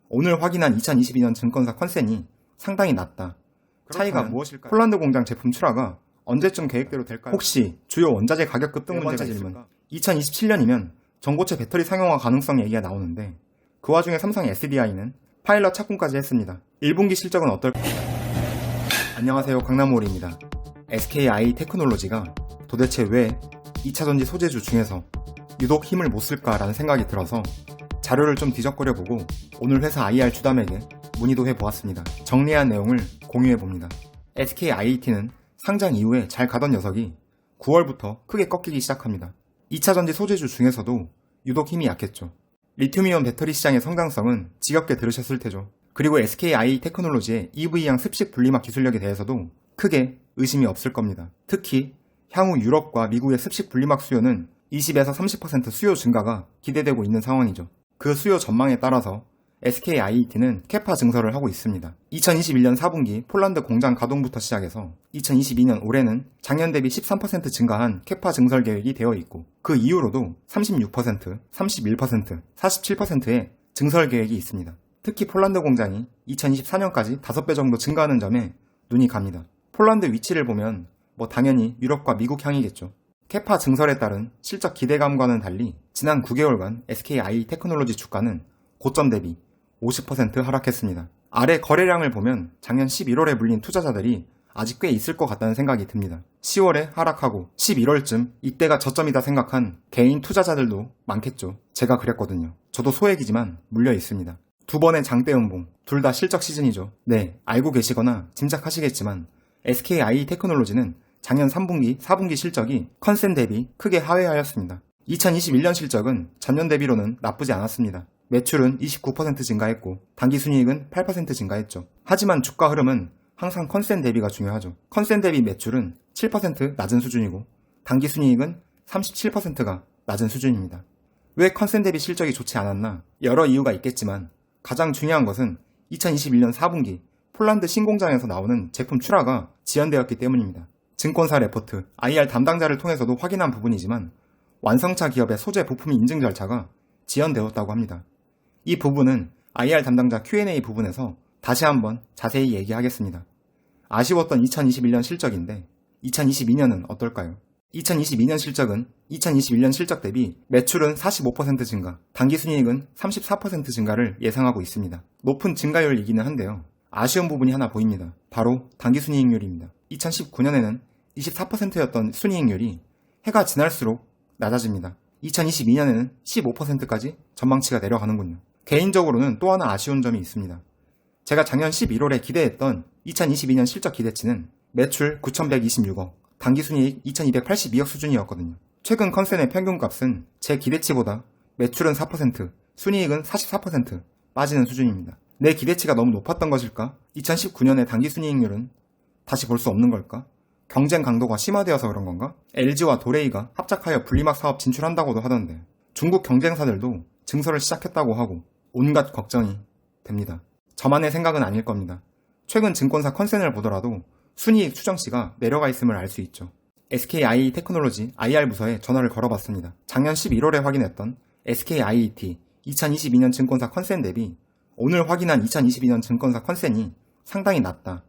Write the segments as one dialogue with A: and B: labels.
A: 오늘 확인한 2022년 증권사 컨센이 상당히 낮다. 차이가 무엇일까요? 폴란드 공장 제품 출하가 언제쯤 계획대로 될까요? 혹시 주요 원자재 가격 급등 문제가 질문. 2027년이면 전고체 배터리 상용화 가능성 얘기가 나오는데 그 와중에 삼성 SDI는 파일럿 착공까지 했습니다. 1분기 실적은 어떨까요? 안녕하세요, 강남몰입니다. SKI 테크놀로지가 도대체 왜 2차전지 소재주 중에서 유독 힘을 못 쓸까라는 생각이 들어서 자료를 좀 뒤적거려보고 오늘 회사 IR 주담에게 문의도 해보았습니다. 정리한 내용을 공유해봅니다. SKIET는 상장 이후에 잘 가던 녀석이 9월부터 크게 꺾이기 시작합니다. 2차전지 소재주 중에서도 유독 힘이 약했죠. 리튬이온 배터리 시장의 성장성은 지겹게 들으셨을 테죠. 그리고 SKI 테크놀로지의 EV향 습식 분리막 기술력에 대해서도 크게 의심이 없을 겁니다. 특히 향후 유럽과 미국의 습식 분리막 수요는 20에서 30% 수요 증가가 기대되고 있는 상황이죠. 그 수요 전망에 따라서 SKIET는 캐파 증설을 하고 있습니다. 2021년 4분기 폴란드 공장 가동부터 시작해서 2022년 올해는 작년 대비 13% 증가한 캐파 증설 계획이 되어 있고 그 이후로도 36%, 31%, 47%의 증설 계획이 있습니다. 특히 폴란드 공장이 2024년까지 5배 정도 증가하는 점에 눈이 갑니다. 폴란드 위치를 보면 당연히 유럽과 미국 향이겠죠. 캐파 증설에 따른 실적 기대감과는 달리 지난 9개월간 SKI 테크놀로지 주가는 고점 대비 50% 하락했습니다. 아래 거래량을 보면 작년 11월에 물린 투자자들이 아직 꽤 있을 것 같다는 생각이 듭니다. 10월에 하락하고 11월쯤 이때가 저점이다 생각한 개인 투자자들도 많겠죠. 제가 그랬거든요. 저도 소액이지만 물려 있습니다. 두 번의 장대 음봉, 둘 다 실적 시즌이죠. 네, 알고 계시거나 짐작하시겠지만 SKI 테크놀로지는 작년 3분기, 4분기 실적이 컨센 대비 크게 하회하였습니다. 2021년 실적은 전년 대비로는 나쁘지 않았습니다. 매출은 29% 증가했고 당기순이익은 8% 증가했죠. 하지만 주가 흐름은 항상 컨센 대비가 중요하죠. 컨센 대비 매출은 7% 낮은 수준이고 당기순이익은 37%가 낮은 수준입니다. 왜 컨센 대비 실적이 좋지 않았나? 여러 이유가 있겠지만 가장 중요한 것은 2021년 4분기 폴란드 신공장에서 나오는 제품 출하가 지연되었기 때문입니다. 증권사 레포트, IR 담당자를 통해서도 확인한 부분이지만 완성차 기업의 소재 부품 인증 절차가 지연되었다고 합니다. 이 부분은 IR 담당자 Q&A 부분에서 다시 한번 자세히 얘기하겠습니다. 아쉬웠던 2021년 실적인데 2022년은 어떨까요? 2022년 실적은 2021년 실적 대비 매출은 45% 증가, 당기순이익은 34% 증가를 예상하고 있습니다. 높은 증가율이기는 한데요. 아쉬운 부분이 하나 보입니다. 바로 당기순이익률입니다. 2019년에는 24%였던 순이익률이 해가 지날수록 낮아집니다. 2022년에는 15%까지 전망치가 내려가는군요. 개인적으로는 또 하나 아쉬운 점이 있습니다. 제가 작년 11월에 기대했던 2022년 실적 기대치는 매출 9,126억, 당기순이익 2,282억 수준이었거든요. 최근 컨센의 평균값은 제 기대치보다 매출은 4%, 순이익은 44% 빠지는 수준입니다. 내 기대치가 너무 높았던 것일까? 2019년의 당기순이익률은 다시 볼 수 없는 걸까? 경쟁 강도가 심화되어서 그런 건가? LG와 도레이가 합작하여 분리막 사업 진출한다고도 하던데 중국 경쟁사들도 증설을 시작했다고 하고 온갖 걱정이 됩니다. 저만의 생각은 아닐 겁니다. 최근 증권사 컨센을 보더라도 순이익 추정치가 내려가 있음을 알 수 있죠. SKI 테크놀로지 IR 부서에 전화를 걸어봤습니다. 작년 11월에 확인했던 SKIET 2022년 증권사 컨센 대비 오늘 확인한 2022년 증권사 컨센이 상당히 낮다.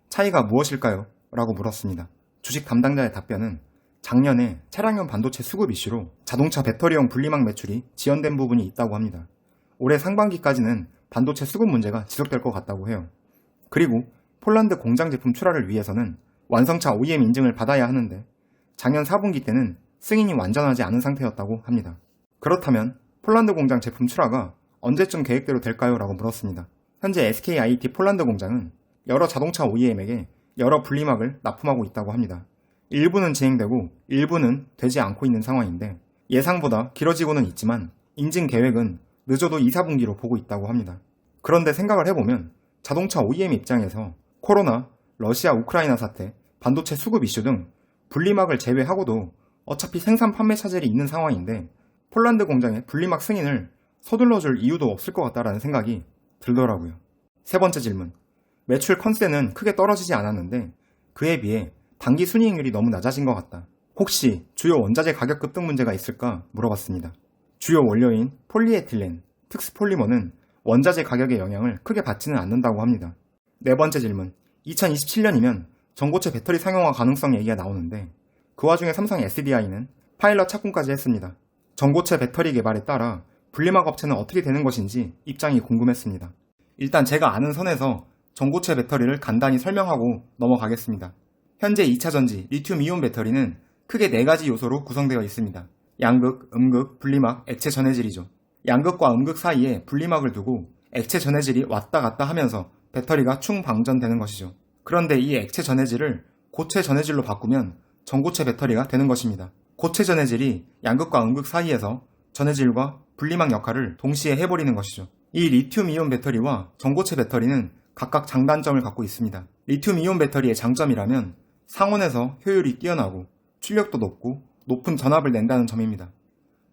A: 차이가 무엇일까요? 라고 물었습니다. 주식 담당자의 답변은 작년에 차량용 반도체 수급 이슈로 자동차 배터리용 분리막 매출이 지연된 부분이 있다고 합니다. 올해 상반기까지는 반도체 수급 문제가 지속될 것 같다고 해요. 그리고 폴란드 공장 제품 출하를 위해서는 완성차 OEM 인증을 받아야 하는데 작년 4분기 때는 승인이 완전하지 않은 상태였다고 합니다. 그렇다면 폴란드 공장 제품 출하가 언제쯤 계획대로 될까요? 라고 물었습니다. 현재 SKIET 폴란드 공장은 여러 자동차 OEM에게 여러 분리막을 납품하고 있다고 합니다. 일부는 진행되고 일부는 되지 않고 있는 상황인데 예상보다 길어지고는 있지만 인증 계획은 늦어도 2, 4분기로 보고 있다고 합니다. 그런데 생각을 해보면 자동차 OEM 입장에서 코로나, 러시아, 우크라이나 사태, 반도체 수급 이슈 등 분리막을 제외하고도 어차피 생산 판매 차질이 있는 상황인데 폴란드 공장의 분리막 승인을 서둘러줄 이유도 없을 것 같다라는 생각이 들더라고요. 세 번째 질문. 매출 컨센은 크게 떨어지지 않았는데 그에 비해 당기 순이익률이 너무 낮아진 것 같다. 혹시 주요 원자재 가격 급등 문제가 있을까 물어봤습니다. 주요 원료인 폴리에틸렌, 특수폴리머는 원자재 가격의 영향을 크게 받지는 않는다고 합니다. 네 번째 질문. 2027년이면 전고체 배터리 상용화 가능성 얘기가 나오는데 그 와중에 삼성 SDI는 파일럿 착공까지 했습니다. 전고체 배터리 개발에 따라 분리막 업체는 어떻게 되는 것인지 입장이 궁금했습니다. 일단 제가 아는 선에서 전고체 배터리를 간단히 설명하고 넘어가겠습니다. 현재 2차전지 리튬이온 배터리는 크게 4가지 요소로 구성되어 있습니다. 양극, 음극, 분리막, 액체 전해질이죠. 양극과 음극 사이에 분리막을 두고 액체 전해질이 왔다 갔다 하면서 배터리가 충방전되는 것이죠. 그런데 이 액체 전해질을 고체 전해질로 바꾸면 전고체 배터리가 되는 것입니다. 고체 전해질이 양극과 음극 사이에서 전해질과 분리막 역할을 동시에 해버리는 것이죠. 이 리튬이온 배터리와 전고체 배터리는 각각 장단점을 갖고 있습니다. 리튬이온 배터리의 장점이라면 상온에서 효율이 뛰어나고 출력도 높고 높은 전압을 낸다는 점입니다.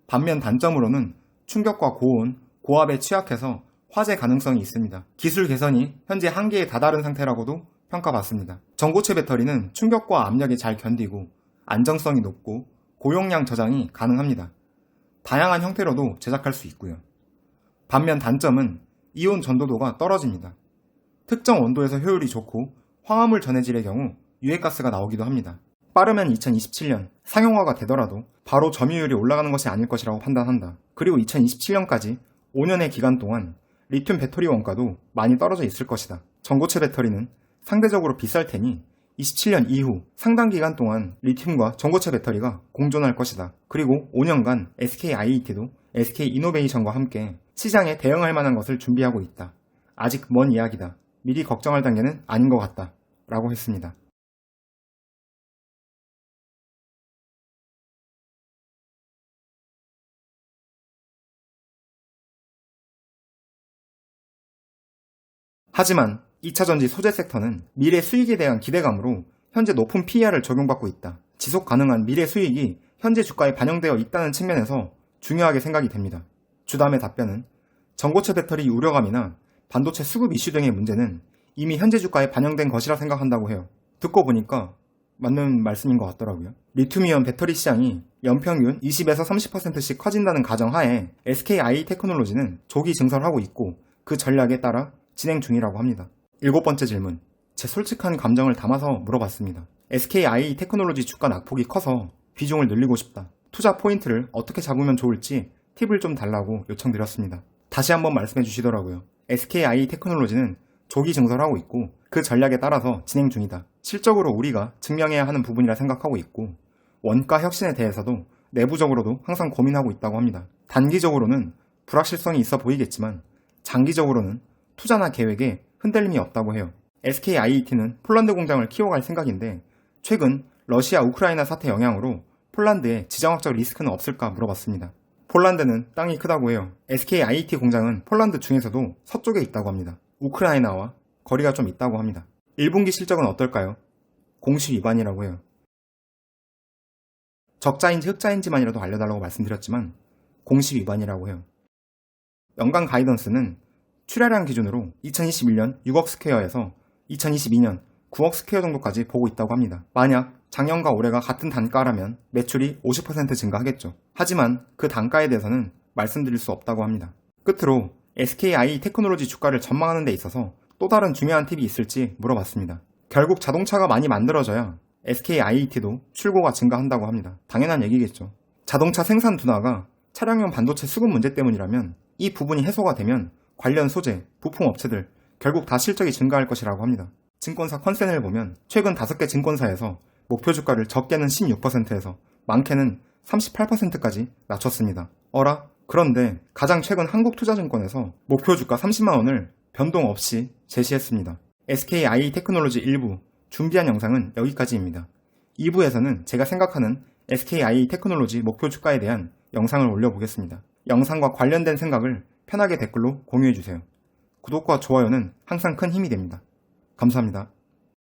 A: 반면 단점으로는 충격과 고온, 고압에 취약해서 화재 가능성이 있습니다. 기술 개선이 현재 한계에 다다른 상태라고도 평가받습니다. 전고체 배터리는 충격과 압력에 잘 견디고 안정성이 높고 고용량 저장이 가능합니다. 다양한 형태로도 제작할 수 있고요. 반면 단점은 이온 전도도가 떨어집니다. 특정 온도에서 효율이 좋고 화합물 전해질의 경우 유해가스가 나오기도 합니다. 빠르면 2027년 상용화가 되더라도 바로 점유율이 올라가는 것이 아닐 것이라고 판단한다. 그리고 2027년까지 5년의 기간 동안 리튬 배터리 원가도 많이 떨어져 있을 것이다. 전고체 배터리는 상대적으로 비쌀 테니 27년 이후 상당 기간 동안 리튬과 전고체 배터리가 공존할 것이다. 그리고 5년간 SKIET도 SK이노베이션과 함께 시장에 대응할 만한 것을 준비하고 있다. 아직 먼 이야기다. 미리 걱정할 단계는 아닌 것 같다. 라고 했습니다. 하지만 2차전지 소재 섹터는 미래 수익에 대한 기대감으로 현재 높은 PER을 적용받고 있다. 지속 가능한 미래 수익이 현재 주가에 반영되어 있다는 측면에서 중요하게 생각이 됩니다. 주담의 답변은 전고체 배터리 우려감이나 반도체 수급 이슈 등의 문제는 이미 현재 주가에 반영된 것이라 생각한다고 해요. 듣고 보니까 맞는 말씀인 것 같더라고요. 리튬이온 배터리 시장이 연평균 20에서 30%씩 커진다는 가정하에 SKI 테크놀로지는 조기 증설하고 있고 그 전략에 따라 진행 중이라고 합니다. 7번째 질문. 제 솔직한 감정을 담아서 물어봤습니다. SKI 테크놀로지 주가 낙폭이 커서 비중을 늘리고 싶다. 투자 포인트를 어떻게 잡으면 좋을지 팁을 좀 달라고 요청드렸습니다. 다시 한번 말씀해 주시더라고요. SKI 테크놀로지는 조기 증설하고 있고 그 전략에 따라서 진행 중이다. 실적으로 우리가 증명해야 하는 부분이라 생각하고 있고 원가 혁신에 대해서도 내부적으로도 항상 고민하고 있다고 합니다. 단기적으로는 불확실성이 있어 보이겠지만 장기적으로는 투자나 계획에 흔들림이 없다고 해요. SKIET는 폴란드 공장을 키워갈 생각인데 최근 러시아 우크라이나 사태 영향으로 폴란드에 지정학적 리스크는 없을까 물어봤습니다. 폴란드는 땅이 크다고 해요. SKIET 공장은 폴란드 중에서도 서쪽에 있다고 합니다. 우크라이나와 거리가 좀 있다고 합니다. 1분기 실적은 어떨까요? 공시 위반이라고 해요. 적자인지 흑자인지만이라도 알려달라고 말씀드렸지만 공시 위반이라고 해요. 연간 가이던스는 출하량 기준으로 2021년 6억 스퀘어에서 2022년 9억 스퀘어 정도까지 보고 있다고 합니다. 만약 작년과 올해가 같은 단가라면 매출이 50% 증가하겠죠. 하지만 그 단가에 대해서는 말씀드릴 수 없다고 합니다. 끝으로 SKI 테크놀로지 주가를 전망하는 데 있어서 또 다른 중요한 팁이 있을지 물어봤습니다. 결국 자동차가 많이 만들어져야 SKIET도 출고가 증가한다고 합니다. 당연한 얘기겠죠. 자동차 생산 둔화가 차량용 반도체 수급 문제 때문이라면 이 부분이 해소가 되면 관련 소재, 부품 업체들 결국 다 실적이 증가할 것이라고 합니다. 증권사 컨센을 보면 최근 5개 증권사에서 목표 주가를 적게는 16%에서 많게는 38%까지 낮췄습니다. 그런데 가장 최근 한국투자증권에서 목표 주가 30만원을 변동 없이 제시했습니다. SKI 테크놀로지 1부 준비한 영상은 여기까지입니다. 2부에서는 제가 생각하는 SKI 테크놀로지 목표 주가에 대한 영상을 올려보겠습니다. 영상과 관련된 생각을 편하게 댓글로 공유해주세요. 구독과 좋아요는 항상 큰 힘이 됩니다. 감사합니다.